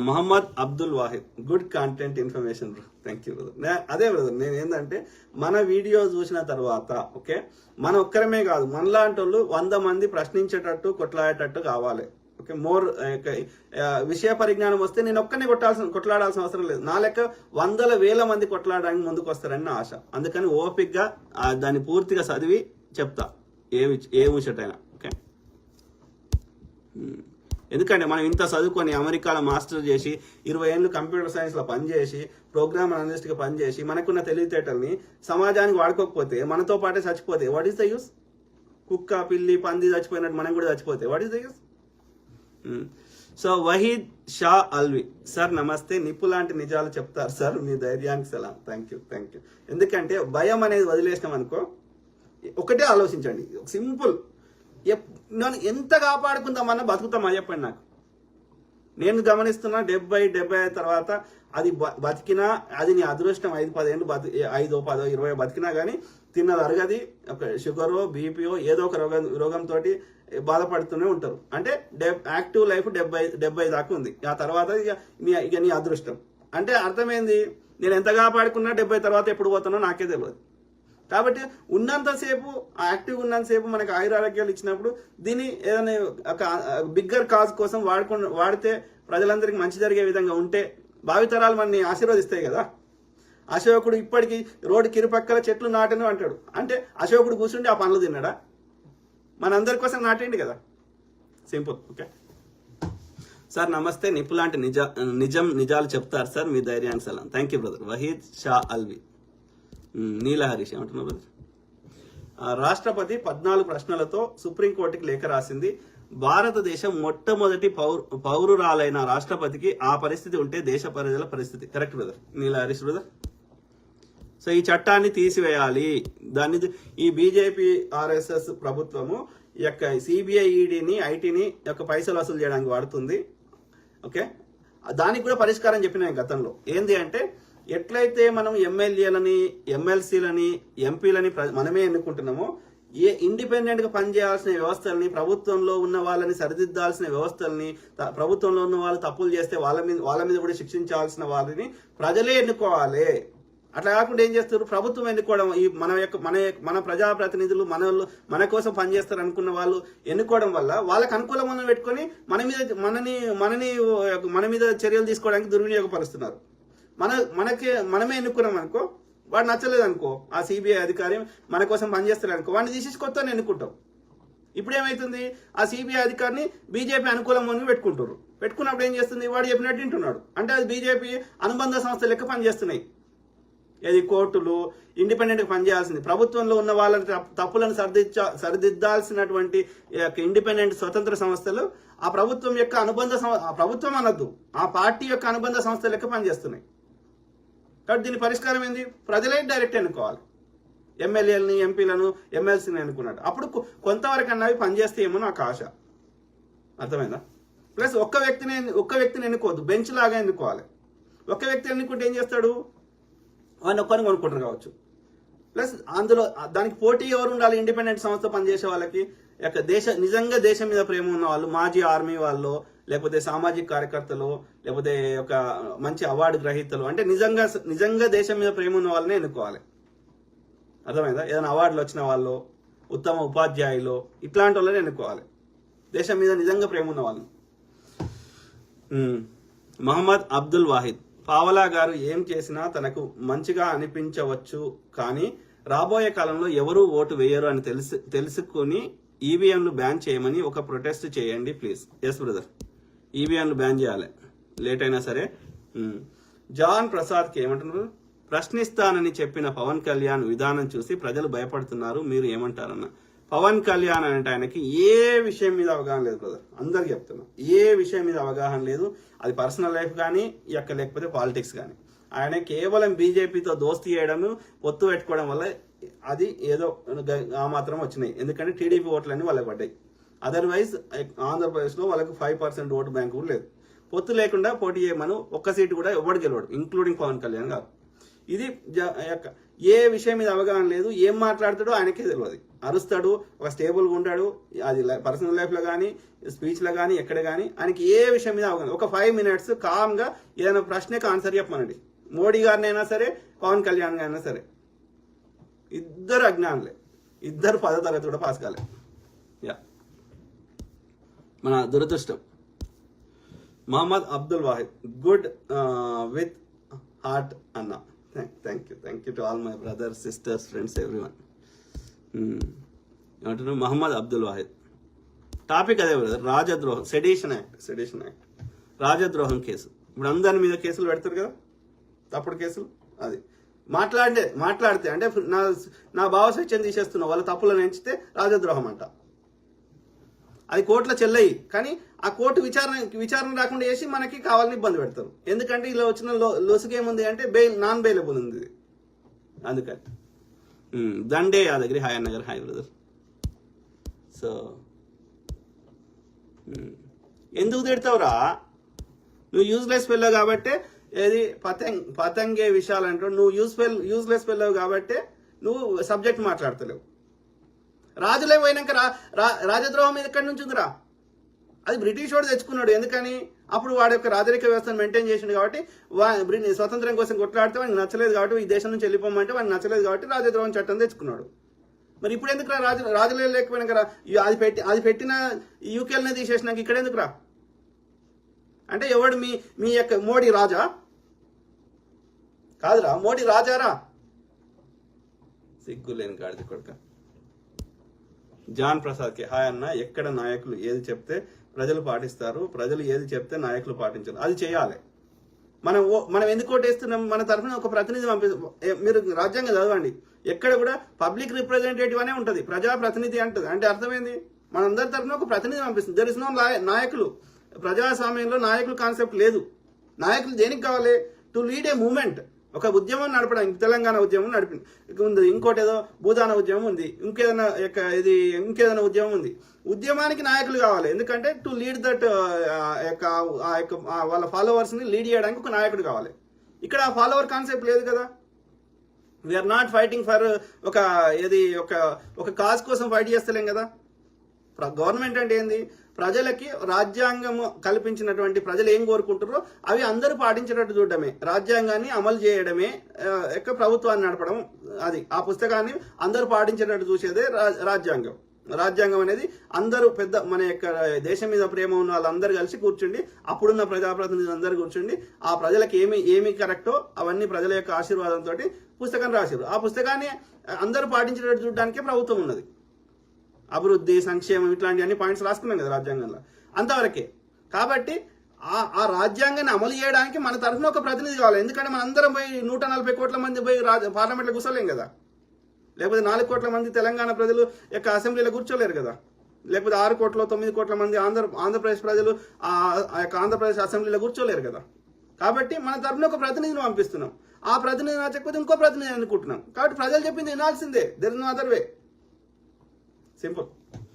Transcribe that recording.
Mohammed Abdul Wahid, good content information bro, thank you brother. అదే brother, నేను ఏంటంటే మన వీడియో చూసిన తర్వాత ఓకే, మన ఒక్కరమే కాదు, మనలాంటి వాళ్ళు 100 మంది ప్రశ్నించేటట్టు కొట్లాడేటట్టు కావాలి. ఓకే, మోర్ విషయ పరిజ్ఞానం వస్తే నేను ఒక్కనే కొట్లాడాల్సిన అవసరం లేదు. నా లెక్క 100,000 మంది కొట్లాడడానికి ముందుకు వస్తారని నా ఆశ. అందుకని ఓపిక్గా దాన్ని పూర్తిగా చదివి చెప్తా ఏ ముచ్చటైనా. ఓకే, ఎందుకంటే మనం ఇంత చదువుకొని అమెరికాలో మాస్టర్ చేసి 20 ఏళ్ళు కంప్యూటర్ సైన్స్లో పనిచేసి ప్రోగ్రామ్ అనలిస్ట్గా పనిచేసి మనకున్న తెలివితేటల్ని సమాజానికి వాడుకోకపోతే, మనతో పాటే చచ్చిపోతే వాట్ ఈస్ ద యూస్? కుక్క పిల్లి పంది చచ్చిపోయినట్టు మనం కూడా చచ్చిపోతే what is the use? So Waheed Shah అల్వి sir నమస్తే, నిప్పు లాంటి నిజాలు చెప్తారు సార్, మీ ధైర్యానికి సలాం. Thank you. ఎందుకంటే భయం అనేది వదిలేసినాం అనుకో, ఒకటే ఆలోచించండి, సింపుల్, నన్ను ఎంత కాపాడుకుందామన్నా బతుకుతామా చెప్పండి. నాకు నేను గమనిస్తున్నా 70 తర్వాత అది బతికినా అది నీ అదృష్టం. 5-10 ఏళ్ళు 5-10-20 బతికినా కానీ తిన్నది అరగది, ఒక షుగరో బీపీఓ ఏదో ఒక రోగంతో బాధపడుతూనే ఉంటారు. అంటే యాక్టివ్ లైఫ్ 70 దాకా ఉంది. ఆ తర్వాత ఇక నీ అదృష్టం. అంటే అర్థమైంది, నేను ఎంత కాపాడుకున్నా 70 తర్వాత ఎప్పుడు పోతానో నాకే తెలియదు. కాబట్టి ఉన్నంతసేపు యాక్టివ్ ఉన్నంతసేపు మనకు ఆయురారోగ్యాలు ఇచ్చినప్పుడు దీన్ని ఏదైనా ఒక బిగ్గర్ కాజ్ కోసం వాడితే ప్రజలందరికీ మంచి జరిగే విధంగా ఉంటే భావితరాలు మనని ఆశీర్వదిస్తాయి కదా. అశోకుడు ఇప్పటికీ రోడ్డు కిరుపక్కల చెట్లు నాటను అంటాడు. అంటే అశోకుడు కూర్చుండి ఆ పనులు తిన్నాడా? మనందరి కోసం నాటేయండి కదా, సింపుల్. ఓకే సార్ నమస్తే, నిప్పు లాంటి నిజాలు చెప్తారు సార్, మీ ధైర్యానికి సలాం. Thank you brother. Waheed Shah Alvi. Neela Harish ఏమంటున్నారు బ్రదర్? రాష్ట్రపతి 14 ప్రశ్నలతో సుప్రీంకోర్టుకి లేఖ రాసింది. భారతదేశం మొట్టమొదటి పౌరురాలైన రాష్ట్రపతికి ఆ పరిస్థితి ఉంటే దేశ ప్రజల పరిస్థితి. కరెక్ట్ బ్రదర్, నీల హరీష్ బ్రదర్. సో ఈ చట్టాన్ని తీసివేయాలి. ఈ బీజేపీ ఆర్ఎస్ఎస్ ప్రభుత్వము ఈ యొక్క సిబిఐ ఈడీని ఐటీని యొక్క పైసలు వసూలు చేయడానికి వాడుతుంది. ఓకే, దానికి కూడా పరిష్కారం చెప్పిన గతంలో ఏంది అంటే, ఎట్లయితే మనం ఎమ్మెల్యేలని ఎమ్మెల్సీలని ఎంపీలని మనమే ఎన్నుకుంటున్నామో, ఇండిపెండెంట్ గా పనిచేయాల్సిన వ్యవస్థల్ని, ప్రభుత్వంలో ఉన్న వాళ్ళని సరిదిద్దాల్సిన వ్యవస్థల్ని, ప్రభుత్వంలో ఉన్న వాళ్ళు తప్పులు చేస్తే వాళ్ళ మీద కూడా శిక్షించాల్సిన వాళ్ళని ప్రజలే ఎన్నుకోవాలి. అట్లా కాకుండా ఏం చేస్తారు, ప్రభుత్వం ఎన్నుకోవడం, ఈ మన ప్రజాప్రతినిధులు మన కోసం పనిచేస్తారు అనుకున్న వాళ్ళు ఎన్నుకోవడం వల్ల వాళ్ళకి అనుకూలమైన పెట్టుకొని మన మీద చర్యలు తీసుకోవడానికి దుర్వినియోగపరుస్తున్నారు. మనమే ఎన్నుకున్నాం అనుకో, వాడు నచ్చలేదు అనుకో, ఆ సిబిఐ అధికారి మన కోసం పనిచేస్తారు అనుకో, వాడిని తీసేసి కొత్త ఎన్నుకుంటాం. ఇప్పుడు ఏమైతుంది, ఆ సిబిఐ అధికారిని బీజేపీ అనుకూలంగా పెట్టుకున్నప్పుడు ఏం చేస్తుంది, వాడు చెప్పినట్టు వింటున్నాడు. అంటే అది బీజేపీ అనుబంధ సంస్థ లెక్క పనిచేస్తున్నాయి. ఇది కోర్టులు ఇండిపెండెంట్గా పనిచేయాల్సింది. ప్రభుత్వంలో ఉన్న వాళ్ళ తప్పులను సరిదిద్దాల్సినటువంటి ఇండిపెండెంట్ స్వతంత్ర సంస్థలు ఆ ప్రభుత్వం యొక్క ప్రభుత్వం అనొద్దు, ఆ పార్టీ యొక్క అనుబంధ సంస్థ లెక్క పనిచేస్తున్నాయి. కాబట్టి దీని పరిష్కారం ఏంది, ప్రజలే డైరెక్ట్ ఎన్నుకోవాలి. ఎమ్మెల్యేలని ఎంపీలను ఎమ్మెల్సీని ఎన్నుకున్నాడు. అప్పుడు కొంతవరకు అన్నవి పనిచేస్తాయేమో నాకు ఆశ. అర్థమైందా? ప్లస్ ఒక్క వ్యక్తిని ఎన్నుకోవద్దు, బెంచ్ లాగా ఎన్నుకోవాలి. ఒక్క వ్యక్తి ఎన్నుకుంటే ఏం చేస్తాడు, వాడిని ఒక్కరిని కొనుక్కుంటారు కావచ్చు. ప్లస్ అందులో దానికి పోటీ ఎవరు ఉండాలి, ఇండిపెండెంట్ సంస్థ పనిచేసే వాళ్ళకి, నిజంగా దేశం మీద ప్రేమ ఉన్న వాళ్ళు, మాజీ ఆర్మీ వాళ్ళు, లేకపోతే సామాజిక కార్యకర్తలు, లేకపోతే ఒక మంచి అవార్డు గ్రహీతలు, అంటే నిజంగా దేశం మీద ప్రేమ ఉన్న వాళ్ళని ఎన్నుకోవాలి. అర్థమైందా? ఏదైనా అవార్డులు వచ్చిన వాళ్ళు, ఉత్తమ ఉపాధ్యాయులు, ఇట్లాంటి వాళ్ళని ఎన్నుకోవాలి, దేశం మీద నిజంగా ప్రేమ ఉన్న వాళ్ళని. మొహమ్మద్ అబ్దుల్ వాహిద్, పావలా గారు ఏం చేసినా తనకు మంచిగా అనిపించవచ్చు, కానీ రాబోయే కాలంలో ఎవరూ ఓటు వేయరు అని తెలుసుకుని ఈవీఎంలు బ్యాన్ చేయమని ఒక ప్రొటెస్ట్ చేయండి ప్లీజ్. ఎస్ బ్రదర్, ఈవీఎంలు బ్యాన్ చేయాలి, లేట్ అయినా సరే. జాన్ ప్రసాద్కి ఏమంటున్నారు, ప్రశ్నిస్తానని చెప్పిన పవన్ కళ్యాణ్ విధానం చూసి ప్రజలు భయపడుతున్నారు, మీరు ఏమంటారన్న. పవన్ కళ్యాణ్ అంటే ఆయనకి ఏ విషయం మీద అవగాహన లేదు బ్రదర్, అందరికి చెప్తున్నా, ఏ విషయం మీద అవగాహన లేదు. అది పర్సనల్ లైఫ్ కానీ లేకపోతే పాలిటిక్స్ కానీ. ఆయన కేవలం బీజేపీతో దోస్తీ చేయడం, పొత్తు పెట్టుకోవడం వల్ల అది ఏదో ఆ మాత్రం వచ్చినాయి. ఎందుకంటే టీడీపీ ఓట్లన్నీ వాళ్ళకి పడ్డాయి. అదర్వైజ్ ఆంధ్రప్రదేశ్లో వాళ్ళకి 5% ఓటు బ్యాంకు కూడా లేదు. పొత్తు లేకుండా పోటీ చేయమను, ఒక్క సీటు కూడా ఎవరు గెలవడు, ఇంక్లూడింగ్ పవన్ కళ్యాణ్ గారు. ఇది ఏ విషయం మీద అవగాహన లేదు, ఏం మాట్లాడతాడో ఆయనకే తెలియదు. అరుస్తాడు, ఒక స్టేబుల్గా ఉంటాడు, అది పర్సనల్ లైఫ్లో కానీ స్పీచ్లో కానీ ఎక్కడ కానీ ఆయనకి ఏ విషయం మీద అవగాహన. ఒక 5 minutes కామ్గా ఏదైనా ప్రశ్నకు ఆన్సర్ చెప్పమనండి. మోడీ గారిని అయినా సరే, పవన్ కళ్యాణ్ గారినైనా సరే, ఇద్దరు అజ్ఞానులే, ఇద్దరు 10వ తరగతి కూడా పాస్ కాలే. యా, మన దురదృష్టం. Mohammed Abdul Wahid, good with heart అన్న. Thank you to all my brothers, sisters, friends, everyone. ఏమంటున్నారు? మహమ్మద్ అబ్దుల్ వాహిద్. టాపిక్ అదే బ్రదర్, రాజద్రోహం, సెడిషన్ యాక్ట్, రాజద్రోహం కేసు. ఇప్పుడు అందరి మీద కేసులు పెడతారు కదా, తప్పుడు కేసులు. అది మాట్లాడితే అంటే నా భావస్వేచ్ఛను తీసేస్తున్నావు, వాళ్ళ తప్పులను ఎంచితే రాజద్రోహం అంట. అది కోర్టులో చెల్లయి, కానీ ఆ కోర్టు విచారణ రాకుండా చేసి మనకి కావాలని ఇబ్బంది పెడతారు. ఎందుకంటే ఇలా వచ్చిన లొసుగేముంది అంటే నాన్ బెయిలబుల్ ఉంది ఇది. అందుకని దండే యాదగిరి, హాయ్ అన్నగారు, హాయ్ బ్రదర్. సో ఎందుకు తిడతావురా నువ్వు? యూజ్లెస్ ఫెల్లో కాబట్టే ఏది పతంగే విషయాలు అంటావు. నువ్వు యూజ్లెస్ ఫెల్లో కాబట్టే నువ్వు సబ్జెక్ట్ మాట్లాడతలేవు. రాజులే పోయినాక రాజద్రోహం ఎక్కడి నుంచి ఉందిరా? అది బ్రిటిష్ వాడు తెచ్చుకున్నాడు. ఎందుకని? అప్పుడు వాడి యొక్క రాజరిక వ్యవస్థను మెయింటైన్ చేసిండు కాబట్టి, స్వతంత్రం కోసం కొట్లాడితే వాడికి నచ్చలేదు కాబట్టి, ఈ దేశం నుంచి వెళ్ళిపోమంటే వాడికి నచ్చలేదు కాబట్టి రాజద్రోహం చట్టం తెచ్చుకున్నాడు. మరి ఇప్పుడు ఎందుకురా రాజులే లేకపోయినాక అది పెట్టిన యూకేలనే తీసేసినాక ఇక్కడ ఎందుకురా? అంటే ఎవడు మీ యొక్క మోడీ రాజా కాదురా, మోడీ రాజారా? సిగ్గులేని గాడిద కొడుక. జాన్ ప్రసాద్కి హాయ్ అన్న. ఎక్కడ నాయకులు ఏది చెప్తే ప్రజలు పాటిస్తారు, ప్రజలు ఏది చెప్తే నాయకులు పాటించారు, అది చేయాలి. మనం ఎందుకు ఓటేస్తున్నాం? మన తరఫున ఒక ప్రతినిధి మీరు రాజ్యాంగం చదవండి, ఎక్కడ కూడా పబ్లిక్ రిప్రజెంటేటివ్ అనే ఉంటుంది, ప్రజాప్రతినిధి అంటది. అంటే అర్థమైంది, మనందరి తరఫున ఒక ప్రతినిధి పంపిస్తుంది. దెర్ ఇస్ నో నాయకులు. ప్రజాస్వామ్యంలో నాయకులు కాన్సెప్ట్ లేదు. నాయకులు దేనికి కావాలి? టు లీడ్ ఏ మూవ్మెంట్, ఒక ఉద్యమం నడపడానికి. తెలంగాణ ఉద్యమం ఉంది, ఇంకోటి ఏదో భూదాన ఉద్యమం ఉంది, ఇంకేదైనా ఉద్యమం ఉంది. ఉద్యమానికి నాయకులు కావాలి. ఎందుకంటే టు లీడ్ దట్ వాళ్ళ ఫాలోవర్స్ ని లీడ్ చేయడానికి ఒక నాయకుడు కావాలి. ఇక్కడ ఆ ఫాలోవర్ కాన్సెప్ట్ లేదు కదా. వీఆర్ నాట్ ఫైటింగ్ ఫర్ ఒక కాజ్ కోసం ఫైట్ చేస్తలేం కదా. గవర్నమెంట్ అంటే ఏంది? ప్రజలకి రాజ్యాంగం కల్పించినటువంటి ప్రజలు ఏం కోరుకుంటారో అవి అందరూ పాటించేటట్టు చూడడమే, రాజ్యాంగాన్ని అమలు చేయడమే యొక్క ప్రభుత్వాన్ని నడపడం. అది ఆ పుస్తకాన్ని అందరూ పాటించేటట్టు చూసేదే రాజ్యాంగం. రాజ్యాంగం అనేది అందరూ మన యొక్క దేశం మీద ప్రేమ ఉన్న వాళ్ళందరూ కలిసి కూర్చుండి, అప్పుడున్న ప్రజాప్రతినిధులు అందరూ కూర్చుండి, ఆ ప్రజలకు ఏమి కరెక్టో అవన్నీ ప్రజల యొక్క ఆశీర్వాదంతో పుస్తకం రాశారు. ఆ పుస్తకాన్ని అందరూ పాటించేటట్టు చూడడానికే ప్రభుత్వం ఉన్నది. అభివృద్ధి, సంక్షేమం, ఇట్లాంటి అన్ని పాయింట్స్ రాసుకున్నాం కదా రాజ్యాంగంలో, అంతవరకే. కాబట్టి ఆ రాజ్యాంగాన్ని అమలు చేయడానికి మన తరఫున ఒక ప్రతినిధి కావాలి. ఎందుకంటే మన అందరం పోయి 140 కోట్ల మంది పోయి పార్లమెంట్లో కూర్చోలేం కదా. లేకపోతే 4 కోట్ల మంది తెలంగాణ ప్రజలు యొక్క అసెంబ్లీలో కూర్చోలేరు కదా. లేకపోతే 6 కోట్ల 9 కోట్ల మంది ఆంధ్రప్రదేశ్ ప్రజలు ఆ యొక్క ఆంధ్రప్రదేశ్ అసెంబ్లీలో కూర్చోలేరు కదా. కాబట్టి మన తరఫున ఒక ప్రతినిధిని పంపిస్తున్నాం. ఆ ప్రతినిధి నచ్చకపోతే ఇంకో ప్రతినిధి అనుకుంటున్నాం. కాబట్టి ప్రజలు చెప్పింది వినాల్సిందే. There is no other way. Simple.